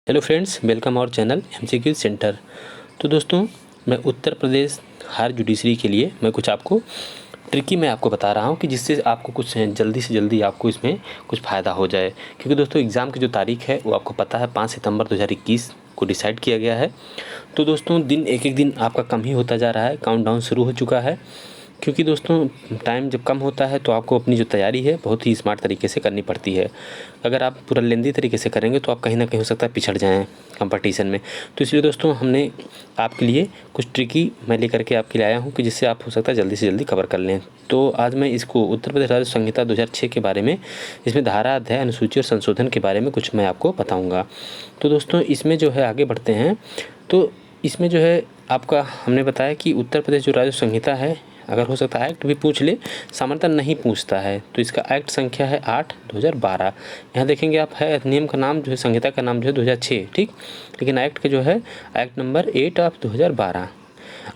Hello friends, welcome our channel MCQ centre. तो दोस्तों, मैं उत्तर प्रदेश हायर जुडिशरी के लिए मैं कुछ आपको ट्रिकी मैं आपको बता रहा हूँ कि जिससे आपको कुछ जल्दी से जल्दी आपको इसमें कुछ फ़ायदा हो जाए। क्योंकि दोस्तों एग्ज़ाम की जो तारीख है वो आपको पता है 5 सितंबर 2021 को डिसाइड किया गया है। तो दोस्तों दिन एक एक दिन आपका कम ही होता जा रहा है, काउंटडाउन शुरू हो चुका है। क्योंकि दोस्तों टाइम जब कम होता है तो आपको अपनी जो तैयारी है बहुत ही स्मार्ट तरीके से करनी पड़ती है। अगर आप पूरा लेंदी तरीके से करेंगे तो आप कहीं ना कहीं हो सकता है पिछड़ जाएं कंपटीशन में। तो इसलिए दोस्तों हमने आपके लिए कुछ ट्रिकी मैं लेकर के आपके लिए आया हूं कि जिससे आप हो सकता है जल्दी से जल्दी कवर कर लें। तो आज मैं इसको उत्तर प्रदेश राज्य संहिता 2006 के बारे में, इसमें धारा, अध्याय, अनुसूची और संशोधन के बारे में कुछ मैं आपको बताऊँगा। तो दोस्तों इसमें जो है आगे बढ़ते हैं। तो इसमें जो है आपका हमने बताया कि उत्तर प्रदेश जो राज्य संहिता है, अगर हो सकता है एक्ट भी पूछ ले, सामान्यतः नहीं पूछता है। तो इसका एक्ट संख्या है 8/2012। यहाँ देखेंगे आप है अधिनियम का नाम जो है, संहिता का नाम जो है 2006, ठीक। लेकिन एक्ट का जो है एक्ट नंबर 8/2012।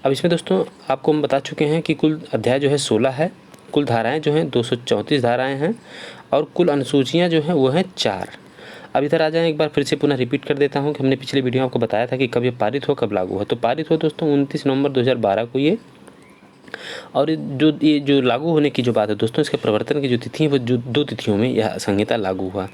अब इसमें दोस्तों आपको हम बता चुके हैं कि कुल अध्याय जो है 16 है, कुल धाराएँ जो हैं 234 धाराएँ हैं और कुल अनुसूचियाँ जो हैं वो हैं 4। अब इधर आ जाएँ, एक बार फिर से पुनः रिपीट कर देता हूँ कि हमने पिछले वीडियो में आपको बताया था कि कब ये पारित हो, कब लागू हो। तो पारित हो दोस्तों 29 नवंबर 2012 को ये। और ये जो लागू होने की जो बात है दोस्तों, इसके प्रवर्तन की जो तिथि है वो जो 2 तिथियों में यह संहिता लागू हुआ।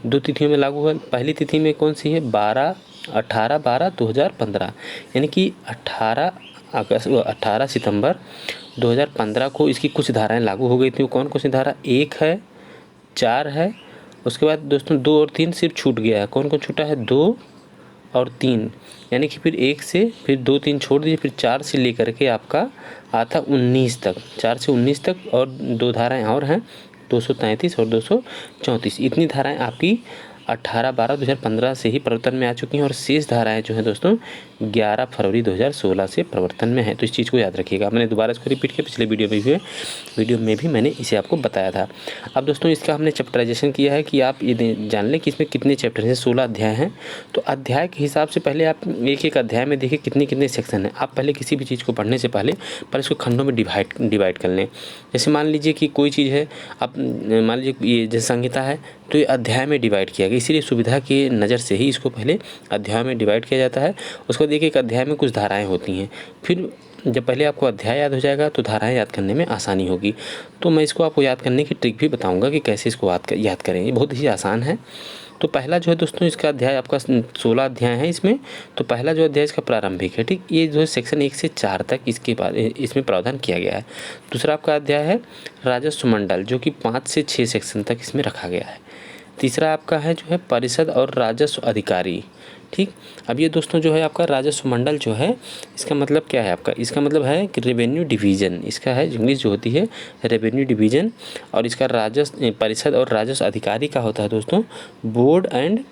2 तिथियों में लागू हुआ। पहली तिथि में कौन सी है? 18/12/2015, यानी कि 18 सितंबर 2015 को इसकी कुछ धाराएं लागू हो गई थी। वो कौन कौन सी धारा? 1 है, 4 है, उसके बाद दोस्तों 2 और 3 सिर्फ छूट गया है। कौन कौन छूटा है? 2 और 3, यानी कि फिर 1 से फिर 2 3 छोड़ दीजिए, फिर 4 से लेकर के आपका आता 19 तक, 4 से 19 तक। और 2 धाराएँ और हैं, 233 और 234। इतनी धाराएँ आपकी 18/12/2015 से ही प्रवर्तन में आ चुकी हैं और शेष धाराएँ जो हैं दोस्तों 11 फरवरी 2016 से प्रवर्तन में हैं। तो इस चीज़ को याद रखिएगा। मैंने दोबारा इसको रिपीट किया, पिछले वीडियो में भी मैंने इसे आपको बताया था। अब दोस्तों इसका हमने चैप्टराइजेशन किया है कि आप ये जान लें कि इसमें कितने चैप्टर हैं। 16 अध्याय हैं। तो अध्याय के हिसाब से पहले आप एक अध्याय में देखिए कितने सेक्शन हैं। आप पहले किसी भी चीज़ को पढ़ने से पहले इसको खंडों में डिवाइड कर लें। जैसे मान लीजिए कि कोई चीज़ है, आप मान लीजिए ये जैसे संहिता है तो ये अध्याय में डिवाइड किया गया, इसीलिए सुविधा की नज़र से ही इसको पहले अध्याय में डिवाइड किया जाता है। उसको देखिए एक अध्याय में कुछ धाराएँ होती हैं। फिर जब पहले आपको अध्याय याद हो जाएगा तो धाराएँ याद करने में आसानी होगी। तो मैं इसको आपको याद करने की ट्रिक भी बताऊँगा कि कैसे इसको याद करें। ये बहुत ही आसान है। तो पहला जो है दोस्तों इसका अध्याय आपका 16 अध्याय है इसमें। तो पहला जो अध्याय इसका प्रारंभिक है, ठीक। ये जो है सेक्शन 1 से 4 तक इसके बाद इसमें प्रावधान किया गया है। दूसरा आपका अध्याय है राजस्व मंडल, जो कि 5 से 6 सेक्शन तक इसमें रखा गया है। तीसरा आपका है जो है परिषद और राजस्व अधिकारी, ठीक। अब ये दोस्तों जो है आपका राजस्व मंडल जो है, इसका मतलब क्या है आपका? इसका मतलब है कि रेवेन्यू डिवीज़न, इसका है इंग्लिश जो होती है रेवेन्यू डिवीज़न। और इसका राजस्व परिषद और राजस्व अधिकारी का होता है दोस्तों board and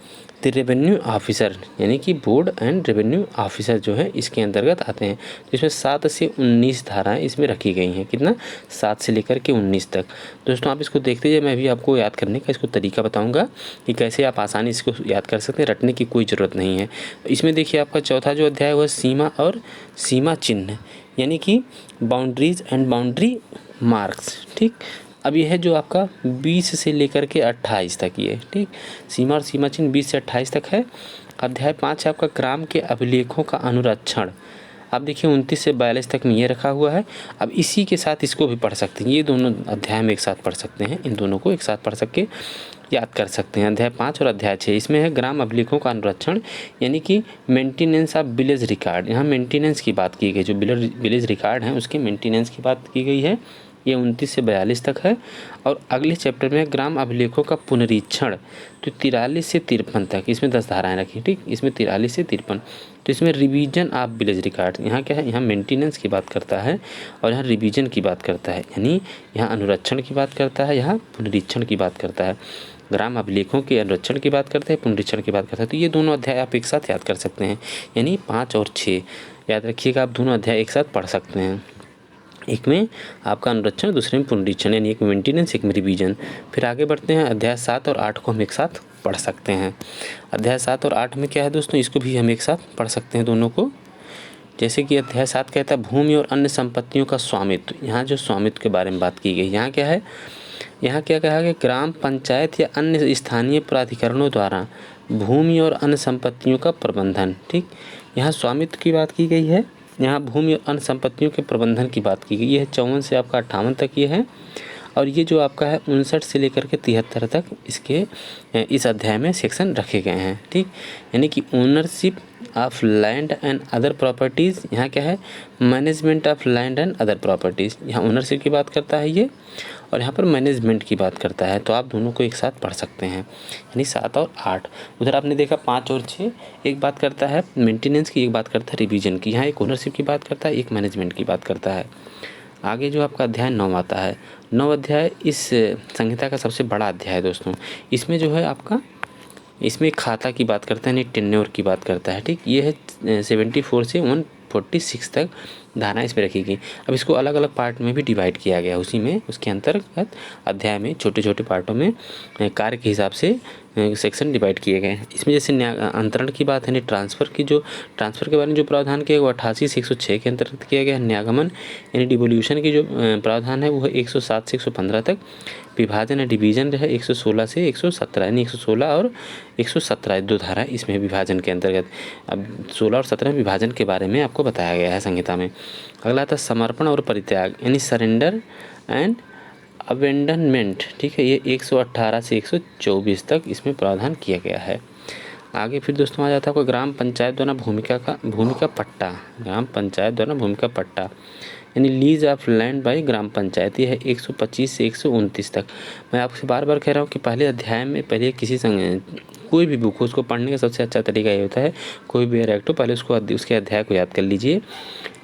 the revenue officer, यानी कि बोर्ड एंड रेवेन्यू ऑफिसर जो है इसके अंतर्गत आते हैं। तो इसमें 7 से 19 धाराएं इसमें रखी गई हैं। कितना? 7 से लेकर के 19 तक। दोस्तों आप इसको देखते जाइए, मैं भी आपको याद करने का इसको तरीका बताऊंगा कि कैसे आप आसानी इसको याद कर सकते हैं। रटने की कोई ज़रूरत नहीं है। इसमें देखिए आपका चौथा जो अध्याय है वह सीमा और सीमा चिन्ह, यानी कि बाउंड्रीज एंड बाउंड्री मार्क्स, ठीक। अब यह है जो आपका 20 से लेकर के 28 तक ये, ठीक। सीमा और सीमा चिन्ह 20 से 28 तक है। अध्याय 5 है आपका ग्राम के अभिलेखों का अनुरक्षण। आप देखिए 29 से 42 तक में ये रखा हुआ है। अब इसी के साथ इसको भी पढ़ सकते हैं, ये दोनों अध्याय में एक साथ पढ़ सकते हैं। इन दोनों को एक साथ पढ़ सके याद कर सकते हैं। अध्याय 5 और अध्याय 6 इसमें है ग्राम अभिलेखों का अनुरक्षण, यानी कि मेंटेनेंस ऑफ विलेज रिकॉर्ड। यहाँ मेंटेनेंस की बात की गई, जो विलेज रिकॉर्ड हैं उसके मेंटेनेंस की बात की गई है। ये 29 से 42 तक है। और अगले चैप्टर में ग्राम अभिलेखों का पुनरीक्षण, तो 43 से 53 तक इसमें 10 धाराएं रखी, ठीक। इसमें 43 से 53। तो इसमें रिवीजन ऑफ विलेज रिकॉर्ड, यहाँ क्या है? यहाँ मेंटेनेंस की बात करता है और यहाँ रिवीजन की बात करता है, यानी यहाँ अनुरक्षण की बात करता है, यहाँ पुनरीक्षण की बात करता है। ग्राम अभिलेखों के अनुरक्षण की बात करता है, पुनरीक्षण की बात करता है। तो ये दोनों अध्याय आप एक साथ याद कर सकते हैं, यानी 5 और 6 याद रखिएगा। आप दोनों अध्याय एक साथ पढ़ सकते हैं। एक में आपका अनुरक्षण, दूसरे में पुनरीक्षण, यानी एक में मेंटेनेंस, एक में रिवीजन। फिर आगे बढ़ते हैं। अध्याय 7 और 8 को हम एक साथ पढ़ सकते हैं। अध्याय 7 और 8 में क्या है दोस्तों, इसको भी हम एक साथ पढ़ सकते हैं दोनों को। जैसे कि अध्याय 7 कहता है भूमि और अन्य संपत्तियों का स्वामित्व। यहाँ जो स्वामित्व के बारे में बात की गई, यहाँ क्या है? यहाँ क्या कहा कि ग्राम पंचायत या अन्य स्थानीय प्राधिकरणों द्वारा भूमि और अन्य संपत्तियों का प्रबंधन। ठीक, यहाँ स्वामित्व की बात की गई है, यहाँ भूमि और अन्य संपत्तियों के प्रबंधन की बात की गई। ये है 54 से आपका 58 तक ये है। और ये जो आपका है 59 से लेकर के 73 तक इसके इस अध्याय में सेक्शन रखे गए हैं। ठीक, यानी कि ownership of land and other properties, यहाँ क्या है, management of land and other properties. यहाँ ओनरशिप की बात करता है ये, और यहाँ पर मैनेजमेंट की बात करता है। तो आप दोनों को एक साथ पढ़ सकते हैं, यानी 7 और 8। उधर आपने देखा 5 और 6, एक बात करता है मेंटेनेंस की, एक बात करता है रिवीजन की। यहाँ एक ओनरशिप की बात करता है, एक मैनेजमेंट की बात करता है। आगे जो आपका अध्याय 9 आता है, 9 अध्याय इस संहिता का सबसे बड़ा अध्याय है दोस्तों। इसमें जो है आपका, इसमें खाता की बात करता है, यानी टेन्योर की बात करता है। ठीक, ये है 74 से 146 तक धारणा इसमें रखी गई। अब इसको अलग अलग पार्ट में भी डिवाइड किया गया, उसी में उसके अंतर्गत अध्याय में छोटे छोटे पार्टों में कार्य के हिसाब से सेक्शन डिवाइड किए गए हैं। इसमें जैसे अंतरण की बात है, यानी ट्रांसफ़र की, जो ट्रांसफ़र के बारे में जो प्रावधान किया वो 88 से 106 के अंतर्गत किया गया है। न्यागमन यानी डिवोल्यूशन की जो प्रावधान है वो है 107 से 115 तक। विभाजन या डिवीजन है 116 से 117, यानी 116 और 117 दो धारा इसमें विभाजन के अंतर्गत। अब 16 और 17 विभाजन के बारे में आपको बताया गया है संहिता में। अगला आता है समर्पण और परित्याग, यानी सरेंडर एंड अबेंडनमेंट। ठीक है, ये 118 से 124 तक इसमें प्रावधान किया गया है। आगे फिर दोस्तों आ जाता है आपको ग्राम पंचायत द्वारा भूमि का पट्टा। ग्राम पंचायत द्वारा भूमि का पट्टा यानी लीज ऑफ लैंड बाय ग्राम पंचायत, ये है 125 से 129 तक। मैं आपसे बार बार कह रहा हूँ कि पहले अध्याय में, पहले किसी कोई भी बुक हो उसको पढ़ने का सबसे अच्छा तरीका ये होता है, कोई भी एक्ट हो पहले उसके अध्याय को याद कर लीजिए,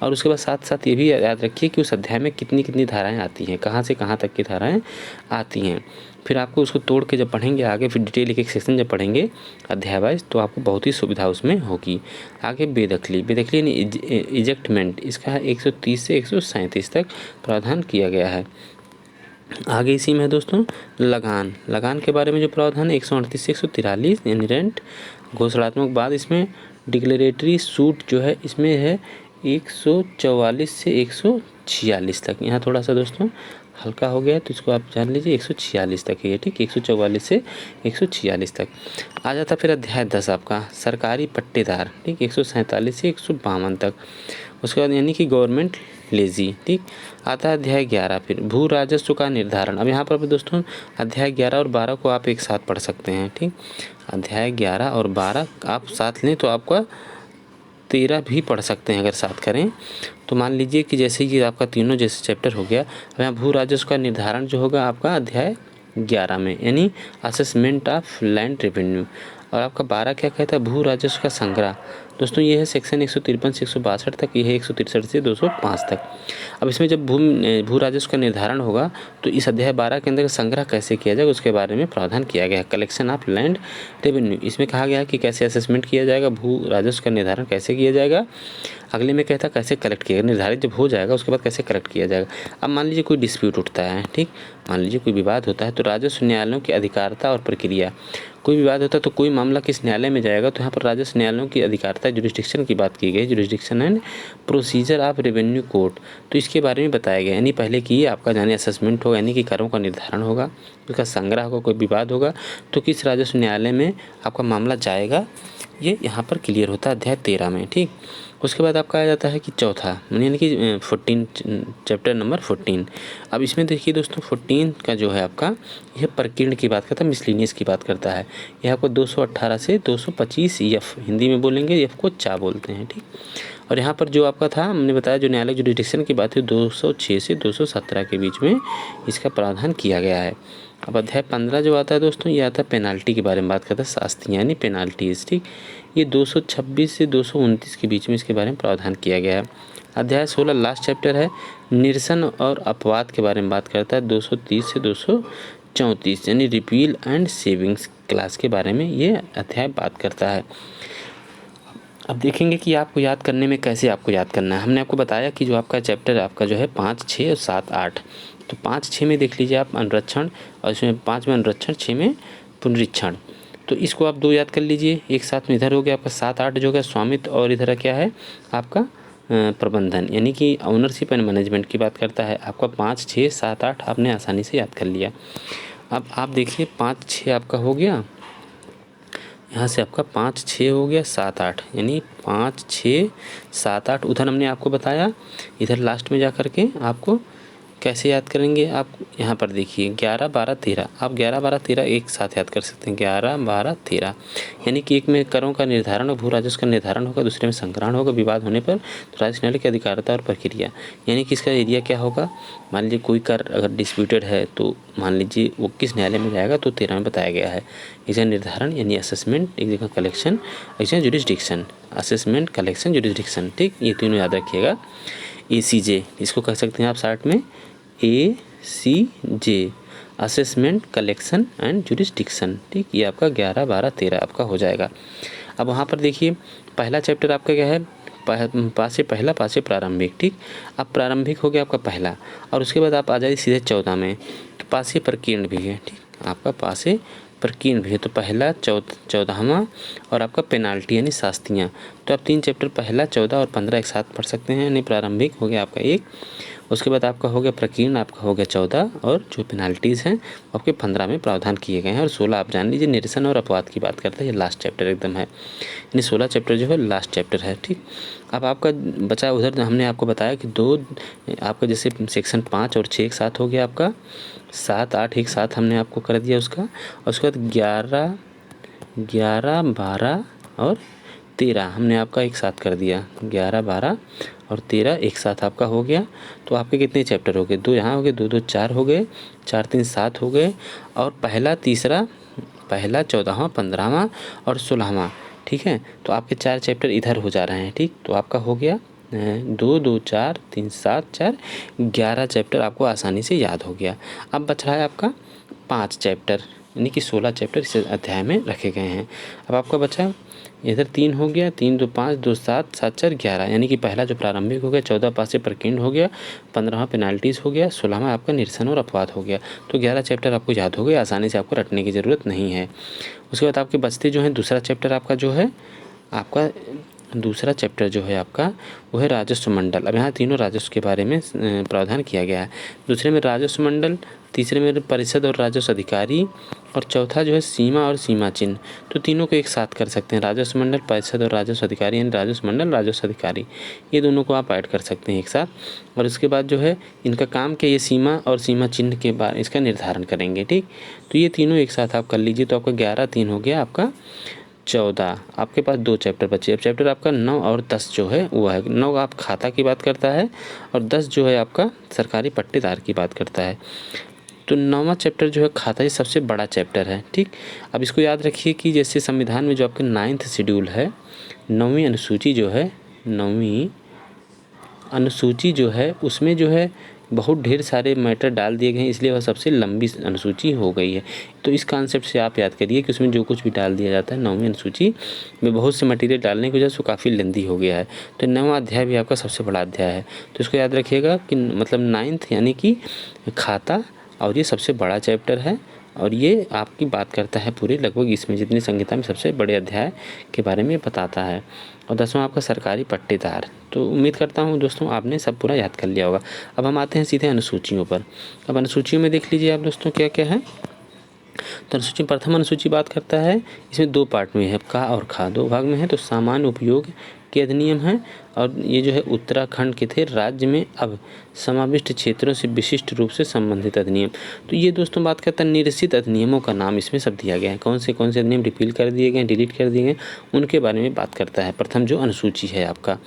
और उसके बाद साथ साथ ये भी याद रखिए कि उस अध्याय में कितनी कितनी धाराएं आती हैं, कहाँ से कहाँ तक की धाराएं आती हैं। फिर आपको उसको तोड़ के जब पढ़ेंगे आगे, फिर डिटेल एक सेक्शन जब पढ़ेंगे अध्याय वाइज, तो आपको बहुत ही सुविधा उसमें होगी। आगे बेदखली यानी इजेक्टमेंट, इसका है 130 से 137 तक प्रावधान किया गया है। आगे इसी में है दोस्तों लगान के बारे में जो प्रावधान है 138 से 143, यानी रेंट। घोषणात्मक बाद इसमें डिक्लेरेटरी सूट जो है इसमें है 144 से 146 तक। यहाँ थोड़ा सा दोस्तों हल्का हो गया तो इसको आप जान लीजिए 146 तक है। ठीक, 144 से 146 तक आ जाता। फिर अध्याय 10 आपका सरकारी पट्टेदार। ठीक, 147 से 152 तक। उसके बाद यानी कि गवर्नमेंट लेजी। ठीक, आता है अध्याय 11 फिर भू राजस्व का निर्धारण। अब यहाँ पर दोस्तों अध्याय 11 और 12 को आप एक साथ पढ़ सकते हैं। ठीक, अध्याय 11 और 12 आप साथ लें तो आपका 13 भी पढ़ सकते हैं अगर साथ करें तो। मान लीजिए कि जैसे ये आपका तीनों जैसे चैप्टर हो गया, अब यहाँ भू राजस्व का निर्धारण जो होगा आपका अध्याय 11 में, यानी असेसमेंट ऑफ लैंड रेवेन्यू। और आपका 12 क्या कहता है, भू राजस्व का संग्रह। दोस्तों ये है सेक्शन 153 से 162 तक, ये है 163 से 205 तक। अब इसमें जब भू राजस्व का निर्धारण होगा तो इस अध्याय 12 के अंदर संग्रह कैसे किया जाएगा उसके बारे में प्रावधान किया गया है। कलेक्शन ऑफ लैंड रेवेन्यू, इसमें कहा गया है कि कैसे असेसमेंट किया जाएगा, भू राजस्व का निर्धारण कैसे किया जाएगा। अगले में कहता है कैसे कलेक्ट किया, निर्धारित जब हो जाएगा उसके बाद कैसे कलेक्ट किया जाएगा। अब मान लीजिए कोई डिस्प्यूट उठता है, ठीक, मान लीजिए कोई विवाद होता है तो राजस्व न्यायालयों की अधिकारिता और प्रक्रिया। कोई विवाद होता है तो कोई मामला किस न्यायालय में जाएगा, तो यहाँ पर राजस्व न्यायालयों की अधिकारिता जुरिस्डिक्शन की बात की गई, jurisdiction and procedure of revenue court. तो इसके बारे में बताया गया, यानी पहले की आपका जाने असेसमेंट होगा, यानी कि करों का निर्धारण होगा, उसका संग्रह होगा, कोई विवाद होगा तो किस राजस्व न्यायालय में आपका मामला जाएगा, ये यहाँ पर क्लियर होता है अध्याय 13 में। ठीक, उसके बाद आपका आ जाता है कि चौथा यानी कि 14 चैप्टर नंबर 14। अब इसमें देखिए दोस्तों 14 का जो है आपका यह प्रकीर्ण की बात करता है, मिसलिनियस की बात करता है। यह आपको 218 से 225 एफ, हिंदी में बोलेंगे एफ को चा बोलते हैं। ठीक, और यहाँ पर जो आपका था हमने बताया जो न्यायालय जुरिस्डिक्शन की बात है 206 से 217 के बीच में इसका प्रावधान किया गया है। अब अध्याय 15 जो आता है दोस्तों ये आता है पेनाल्टी के बारे में बात करता है, शास्ति यानी पेनाल्टीज। ठीक, ये 226 से 229 के बीच में इसके बारे में प्रावधान किया गया है। अध्याय 16 लास्ट चैप्टर है, निरसन और अपवाद के बारे में बात करता है, 230 से 234 यानी रिपील एंड सेविंग्स क्लास के बारे में ये अध्याय बात करता है। अब देखेंगे कि आपको याद करने में कैसे आपको याद करना है। हमने आपको बताया कि जो आपका चैप्टर आपका जो है 5, 6 और 7, 8, तो 5, 6 में देख लीजिए आप अनुरक्षण, और इसमें 5 में अनुरक्षण, 6 में पुनरीक्षण, तो इसको आप 2 याद कर लीजिए। एक साथ में इधर हो गया आपका 7, 8 जो है स्वामित्व, और इधर क्या है आपका प्रबंधन यानी कि ओनरशिप एंड मैनेजमेंट की बात करता है। आपका 5, 6, 7, 8 आपने आसानी से याद कर लिया। अब आप देखिए 5, 6 आपका हो गया, यहाँ से आपका 5 6 हो गया 7 8, यानी 5 6 7 8। उधर हमने आपको बताया, इधर लास्ट में जा कर के आपको कैसे याद करेंगे। आप यहाँ पर देखिए 11 12 13, आप 11 12 13 एक साथ याद कर सकते हैं। 11 12 13, यानी कि एक में करों का निर्धारण और भू राजस्व का निर्धारण होगा, दूसरे में संग्रहण होगा। विवाद होने पर तो राजस्व न्यायालय की अधिकारिता और प्रक्रिया, यानी कि इसका एरिया क्या होगा। मान लीजिए कोई कर अगर डिस्प्यूटेड है तो मान लीजिए वो किस न्यायालय में जाएगा, तो 13 में बताया गया है। एक जगह निर्धारण यानी असेसमेंट, एक जगह कलेक्शन, एक जगह जुडिस्डिक्शन। असेसमेंट, कलेक्शन, जुडिस्डिक्शन, ठीक, ये तीनों याद रखिएगा। ACJ इसको कह सकते हैं आप शार्ट में ACJ, assessment, collection and jurisdiction, ठीक। ये आपका 11 12 13 आपका हो जाएगा। अब वहाँ पर देखिए पहला चैप्टर आपका क्या है, पासे पहला, पासे प्रारंभिक, ठीक। अब प्रारंभिक हो गया आपका पहला, और उसके बाद आप आ जाइए सीधे 14 में, तो पासे प्रकीर्ण भी है, ठीक। आपका पासे प्रकीर्ण भी है, तो पहला 14वां और आपका पेनाल्टी यानी शास्तियाँ। तो आप 3 चैप्टर पहला 14 और 15 एक साथ पढ़ सकते हैं। यानी प्रारंभिक हो गया आपका 1, उसके बाद आपका हो गया प्रकीर्ण, आपका हो गया 14, और जो पेनाल्टीज़ हैं आपके 15 में प्रावधान किए गए हैं। और 16 आप जान लीजिए निरसन और अपवाद की बात करते हैं, ये लास्ट चैप्टर एकदम है। यानी 16 चैप्टर जो है लास्ट चैप्टर है, ठीक। अब आपका बचा उधर हमने आपको बताया कि 2 आपका जैसे सेक्शन 5 और 6 एक साथ हो गया, आपका 7 8 एक साथ हमने आपको कर दिया उसका। और उसके बाद 11 12 और 13 हमने आपका एक साथ कर दिया। 11 12 और 13 एक साथ आपका हो गया। तो आपके कितने चैप्टर हो गए, 2 यहाँ हो गए, 2 2 4 हो गए, 4 3 7 हो गए। और पहला 14वां 15वां और 16वां, ठीक है। तो आपके 4 चैप्टर इधर हो जा रहे हैं, ठीक। तो आपका हो गया 2 2 4 3 7 4 11 चैप्टर आपको आसानी से याद हो गया। अब बच रहा है आपका 5 चैप्टर, यानी कि 16 चैप्टर इस अध्याय में रखे गए हैं। अब आपका बचा इधर 3 हो गया, 3 2 5 2 7 7 4 11, यानी कि पहला जो प्रारंभिक हो गया, 14 पासे प्रकीर्ण हो गया, 15वां पेनाल्टीज़ हो गया, 16वां आपका निरसन और अपवाद हो गया। तो 11 चैप्टर आपको याद हो गए, आसानी से आपको रटने की ज़रूरत नहीं है। उसके बाद आपके बचते जो हैं, दूसरा चैप्टर आपका जो है, आपका दूसरा चैप्टर जो है आपका वो है राजस्व मंडल। अब यहाँ तीनों राजस्व के बारे में प्रावधान किया गया है। दूसरे में राजस्व मंडल, तीसरे में परिषद और राजस्व अधिकारी, और चौथा जो है सीमा और सीमा चिन्ह। तो तीनों को एक साथ कर सकते हैं, राजस्व मंडल, परिषद और राजस्व अधिकारी, यानी राजस्व मंडल, राजस्व अधिकारी, ये दोनों को आप ऐड कर सकते हैं एक साथ। और उसके बाद जो है इनका काम क्या, ये सीमा और सीमा चिन्ह के बाद इसका निर्धारण करेंगे, ठीक। तो ये तीनों एक साथ आप कर लीजिए। तो आपका 11 3 हो गया, आपका 14, आपके पास 2 चैप्टर बचे। अब चैप्टर आपका 9 और 10 जो है वो है, 9 आप खाता की बात करता है और 10 जो है आपका सरकारी पट्टेदार की बात करता है। तो 9वां चैप्टर जो है खाता, ये सबसे बड़ा चैप्टर है, ठीक। अब इसको याद रखिए कि जैसे संविधान में जो आपके 9th शेड्यूल है, 9वीं अनुसूची जो है, 9वीं अनुसूची जो है उसमें जो है बहुत ढेर सारे मैटर डाल दिए गए हैं, इसलिए वह सबसे लंबी अनुसूची हो गई है। तो इस कॉन्सेप्ट से आप याद करिए कि उसमें जो कुछ भी डाल दिया जाता है 9वीं अनुसूची में, बहुत से मटेरियल डालने की वजह से वो काफ़ी लेंदी हो गया है। तो 9वां अध्याय भी आपका सबसे बड़ा अध्याय है। तो इसको याद रखिएगा कि मतलब 9th यानी कि खाता, और ये सबसे बड़ा चैप्टर है, और ये आपकी बात करता है पूरे लगभग इसमें जितनी संहिता में सबसे बड़े अध्याय के बारे में बताता है। और 10वां आपका सरकारी पट्टेदार। तो उम्मीद करता हूँ दोस्तों आपने सब पूरा याद कर लिया होगा। अब हम आते हैं सीधे अनुसूचियों पर। अब अनुसूचियों में देख लीजिए आप दोस्तों क्या क्या है। तो अनुसूची, प्रथम अनुसूची बात करता है, इसमें 2 पार्ट में है, का और खा, 2 भाग में है। तो सामान्य उपयोग के अधिनियम है, और ये जो है उत्तराखंड के थे, राज्य में अब समाविष्ट क्षेत्रों से विशिष्ट रूप से संबंधित अधिनियम। तो ये दोस्तों बात करता है निरसित अधिनियमों का नाम इसमें सब दिया गया है, कौन से अधिनियम रिपील कर दिए गए, डिलीट कर दिए गए, उनके बारे में बात करता है प्रथम जो अनुसूची है आपका।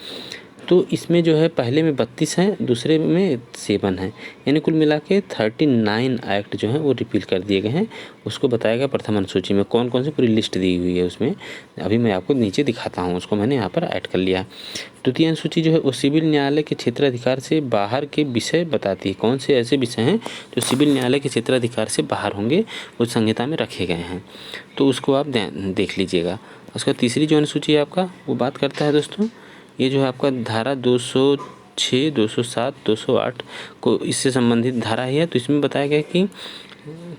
तो इसमें जो है पहले में 32 हैं, दूसरे में 7 हैं, यानी कुल मिला के 39 एक्ट जो हैं वो रिपील कर दिए गए हैं। उसको बताया गया प्रथम अनुसूची में, कौन कौन सी पूरी लिस्ट दी हुई है उसमें। अभी मैं आपको नीचे दिखाता हूँ, उसको मैंने यहाँ पर ऐड कर लिया। द्वितीय अनुसूची जो है वो सिविल न्यायालय के क्षेत्राधिकार से बाहर के विषय बताती है, कौन से ऐसे विषय हैं जो सिविल न्यायालय के क्षेत्राधिकार से बाहर होंगे, वो संहिता में रखे गए हैं। तो उसको आप देख लीजिएगा। उसका तीसरी जो अनुसूची है आपका वो बात करता है दोस्तों, ये जो है आपका धारा 206 207 208 को इससे संबंधित धारा है। तो इसमें बताया गया कि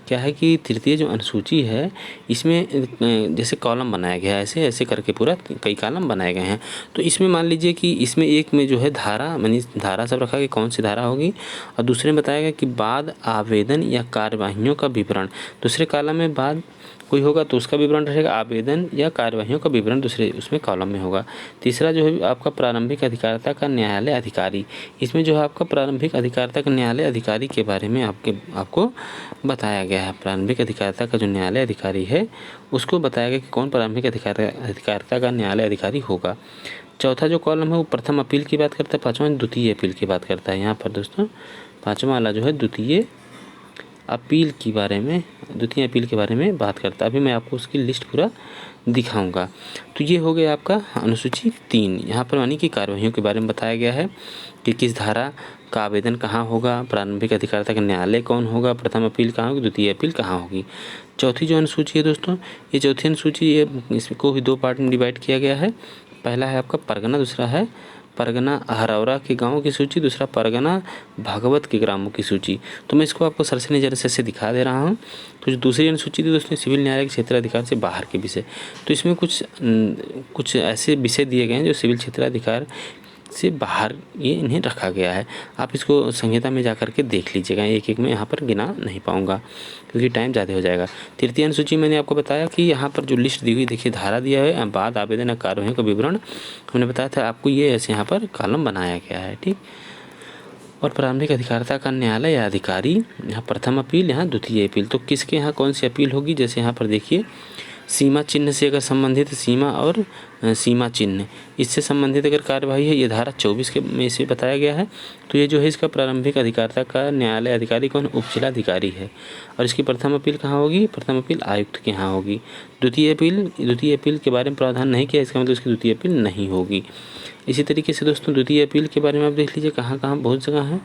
क्या है कि तृतीय जो अनुसूची है इसमें जैसे कॉलम बनाया गया है, ऐसे ऐसे करके पूरा कई कॉलम बनाए गए हैं। तो इसमें मान लीजिए कि इसमें एक में जो है धारा, मानी धारा सब रखा गया कौन सी धारा होगी, और दूसरे में बताया गया कि बाद आवेदन या कार्यवाहियों का विवरण, दूसरे कॉलम में बाद कोई होगा तो उसका विवरण रहेगा, आवेदन या कार्यवाहियों का विवरण दूसरे उसमें कॉलम में होगा। तीसरा जो है आपका प्रारंभिक अधिकारिता का न्यायालय अधिकारी, इसमें जो है आपका प्रारंभिक अधिकारिता का न्यायालय अधिकारी के बारे में आपको बताया गया है। प्रारंभिक अधिकारिता का जो न्यायालय अधिकारी है उसको बताया गया कि कौन प्रारंभिक अधिकारिता का न्यायालय अधिकारी होगा। चौथा जो कॉलम है वो प्रथम अपील की बात करता है, पाँचवां द्वितीय अपील की बात करता है। यहाँ पर दोस्तों पाँचवां वाला जो है द्वितीय अपील के बारे में बात करता है। अभी मैं आपको उसकी लिस्ट पूरा दिखाऊंगा। तो ये हो गया आपका अनुसूची 3। यहाँ पर मानी कि कार्यवाहियों के बारे में बताया गया है कि किस धारा का आवेदन कहाँ होगा, प्रारंभिक अधिकारिता का न्यायालय कौन होगा, प्रथम अपील कहाँ होगी, द्वितीय अपील कहाँ होगी। चौथी जो अनुसूची है दोस्तों, ये चौथी अनुसूची इसको भी 2 पार्ट में डिवाइड किया गया है। पहला है आपका परगना, दूसरा है परगना हरौरा के गाँवों की सूची, दूसरा परगना भागवत के ग्रामों की सूची। तो मैं इसको आपको सरसरी नज़र से दिखा दे रहा हूँ। तो जो दूसरी अनुसूची थी दोस्तों सिविल न्यायालय के क्षेत्राधिकार से बाहर के विषय, तो इसमें कुछ ऐसे विषय दिए गए हैं जो सिविल क्षेत्राधिकार से बाहर ये इन्हें रखा गया है। आप इसको संहिता में जाकर के देख लीजिएगा, एक एक में यहाँ पर गिना नहीं पाऊँगा क्योंकि टाइम ज़्यादा हो जाएगा। तृतीय अनुसूची मैंने आपको बताया कि यहाँ पर जो लिस्ट दी हुई देखिए, धारा दिया है, बाद आवेदन कार्यवाही का विवरण हमने बताया था आपको, ये ऐसे यहाँ पर कॉलम बनाया गया है, ठीक। और प्रारंभिक अधिकारिता का न्यायालय या अधिकारी, यहाँ प्रथम अपील, यहाँ द्वितीय अपील। तो किसके यहाँ कौन सी अपील होगी, जैसे यहाँ पर देखिए सीमा चिन्ह से अगर संबंधित, सीमा और सीमा चिन्ह इससे संबंधित अगर कार्यवाही है, ये धारा 24 के में से बताया गया है। तो ये जो है इसका प्रारंभिक अधिकारिता का न्यायालय अधिकारी कौन, उप जिलाधिकारी है। और इसकी प्रथम अपील कहाँ होगी, प्रथम अपील आयुक्त के यहाँ होगी। द्वितीय अपील के बारे में प्रावधान नहीं किया, इसका मतलब इसकी द्वितीय अपील नहीं होगी। इसी तरीके से दोस्तों द्वितीय अपील के बारे में आप देख लीजिए कहाँ कहाँ बहुत जगह है।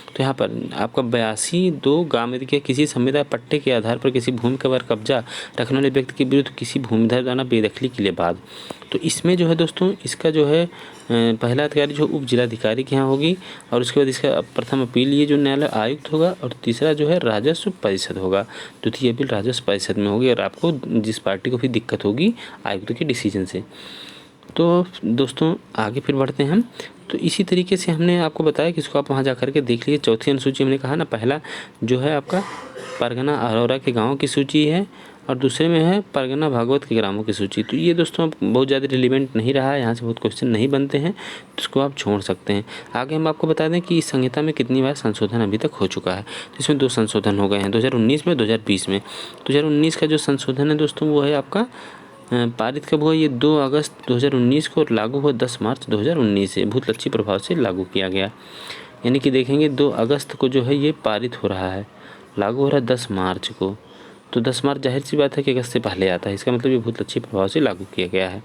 तो यहाँ पर आपका 82(2) गाँव के किसी संविदा पट्टे के आधार पर किसी भूमि पर कब्जा रखने वाले व्यक्ति के विरुद्ध किसी भूमिधर द्वारा बेदखली के लिए बाद। तो इसमें जो है दोस्तों इसका जो है पहला अधिकारी जो उप जिलाधिकारी के यहाँ होगी, और उसके बाद इसका प्रथम अपील ये जो न्यायालय आयुक्त होगा, और तीसरा जो है राजस्व परिषद होगा। द्वितीय अपील राजस्व परिषद में होगी, और आपको जिस पार्टी को भी दिक्कत होगी आयुक्त के डिसीजन से। तो दोस्तों आगे फिर बढ़ते हैं हम। तो इसी तरीके से हमने आपको बताया कि इसको आप वहाँ जा कर के देख लीजिए। चौथी अनुसूची हमने कहा ना, पहला जो है आपका परगना अरोरा के गाँव की सूची है, और दूसरे में है परगना भागवत के ग्रामों की सूची। तो ये दोस्तों बहुत ज़्यादा रिलेवेंट नहीं रहा है, यहाँ से बहुत क्वेश्चन नहीं बनते हैं, तो इसको आप छोड़ सकते हैं। आगे हम आपको बता दें कि इस संहिता में कितनी बार संशोधन अभी तक हो चुका है। तो इसमें 2 संशोधन हो गए हैं, 2019 में, 2020 में। 2019 का जो संशोधन है दोस्तों वो है आपका पारित कब हुआ, ये 2 अगस्त 2019 को, और लागू हुआ 10 मार्च 2019 से, भूतलक्षी प्रभाव से लागू किया गया। यानी कि देखेंगे 2 अगस्त को जो है ये पारित हो रहा है, लागू हो रहा है 10 मार्च को। तो 10 मार्च जाहिर सी बात है कि अगस्त से पहले आता है, इसका मतलब ये भूतलक्षी प्रभाव से लागू किया गया है।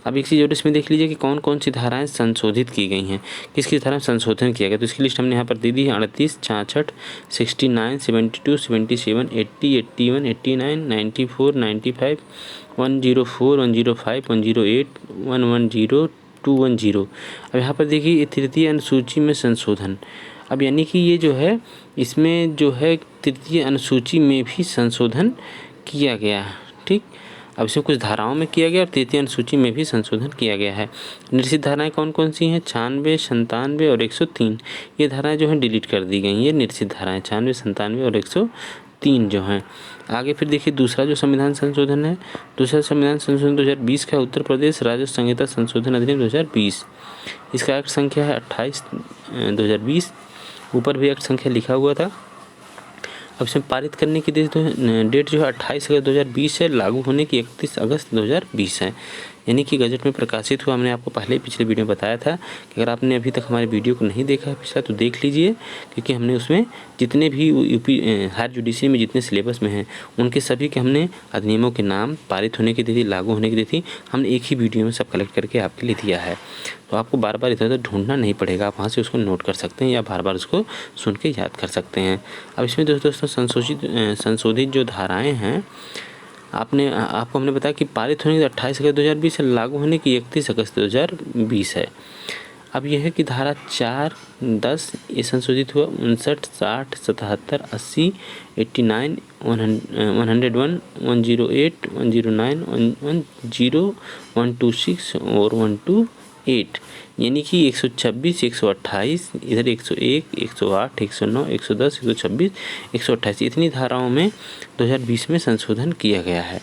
अब एक चीज़ और इसमें देख लीजिए कि कौन कौन सी धाराएं संशोधित की गई हैं, किस किस धारा में संशोधन किया गया। तो इसकी लिस्ट हमने यहाँ पर दे दी है, 38, 66, 69, 72, 77, 80, 81, 89, 94, 95, 104, 105, 108, 110, 210। अब यहाँ पर देखिए तृतीय अनुसूची में संशोधन। अब यानी कि ये जो है इसमें जो है तृतीय अनुसूची में भी संशोधन किया गया है, ठीक। अब इसमें कुछ धाराओं में किया गया और तृतीय अनुसूची में भी संशोधन किया गया है। निर्देशित धाराएं कौन कौन सी हैं, 96, 97 और 103। ये धाराएं जो हैं डिलीट कर दी गई, ये निर्देशित धाराएं 96, 97 और 103 जो हैं। आगे फिर देखिए दूसरा जो संविधान संशोधन है, दूसरा संविधान संशोधन 2020 का उत्तर प्रदेश राजस्व संहिता संशोधन अधिनियम 2020। इसका एक्ट संख्या है 28 2020, ऊपर भी एक्ट संख्या लिखा हुआ था। अब इसमें पारित करने की डेट जो है 28 अगस्त 2020 है, लागू होने की 31 अगस्त 2020 है। यानी कि गजट में प्रकाशित हुआ। हमने आपको पहले पिछले वीडियो में बताया था कि अगर आपने अभी तक हमारे वीडियो को नहीं देखा है पिछला तो देख लीजिए, क्योंकि हमने उसमें जितने भी यूपी हायर जुडिशरी में जितने सिलेबस में हैं उनके सभी के हमने अधिनियमों के नाम, पारित होने की तिथि, लागू होने की तिथि हमने एक ही वीडियो में सब कलेक्ट करके आपके लिए दिया है। तो आपको बार बार इधर उधर ढूंढना नहीं पड़ेगा, आप वहाँ से उसको नोट कर सकते हैं या बार बार उसको सुन के याद कर सकते हैं। अब इसमें दोस्तों संशोधित जो धाराएँ हैं आपको हमने बताया कि पारित होने की 28 अगस्त 2020 है, लागू होने की 31 अगस्त 2020 है। अब यह है कि धारा 4, 10 ये संशोधित हुआ, 59, 60, 77, 80, 89, 101, 108, 109, 110, 126 और 8 यानी कि 126, 128, इधर 101, 108, 109, 110, 126, 128 इतनी धाराओं में 2020 में संशोधन किया गया है।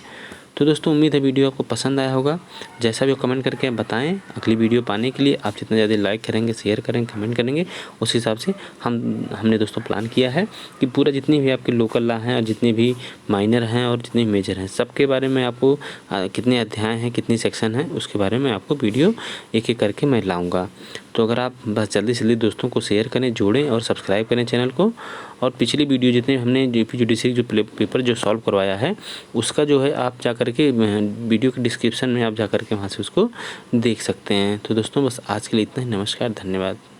तो दोस्तों उम्मीद है वीडियो आपको पसंद आया होगा। जैसा भी कमेंट करके बताएं। अगली वीडियो पाने के लिए आप जितना ज़्यादा लाइक करेंगे, शेयर करेंगे, कमेंट करेंगे, उस हिसाब से हमने दोस्तों प्लान किया है कि पूरा जितनी भी आपके लोकल लॉ हैं और जितने भी माइनर हैं और जितने मेजर हैं सबके बारे में आपको कितने अध्याय हैं, कितने सेक्शन हैं, उसके बारे में आपको वीडियो एक एक करके मैं लाऊँगा। तो अगर आप बस जल्दी से जल्दी दोस्तों को शेयर करें, जोड़ें और सब्सक्राइब करें चैनल को। और पिछली वीडियो जितने हमने जेपी जुडिशरी जो पेपर जो सॉल्व करवाया है उसका जो है आप जा कर के वीडियो के डिस्क्रिप्शन में आप जा कर के वहाँ से उसको देख सकते हैं। तो दोस्तों बस आज के लिए इतना ही। नमस्कार, धन्यवाद।